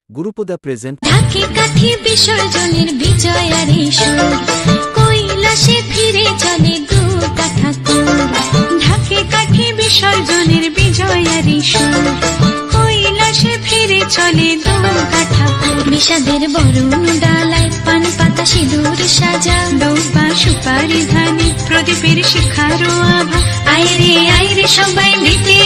গুরুপদা present ঢাকে কাঠি বিসর্জনের বিজয়ারি সুর, কৈলাসে ফিরে চলে দুর্গা ঠাকুর। ঢাকে কাঠি বিসর্জনের বিজয়ারি সুর, কৈলাসে ফিরে চলে দুর্গা ঠাকুর। বিষাদের বরণ ডালায় পান পাতা সিঁদুর সাজা, দৌপা সুপারি ধানে প্রদীপের শিখারো আভা। আইরে সবাই মেতে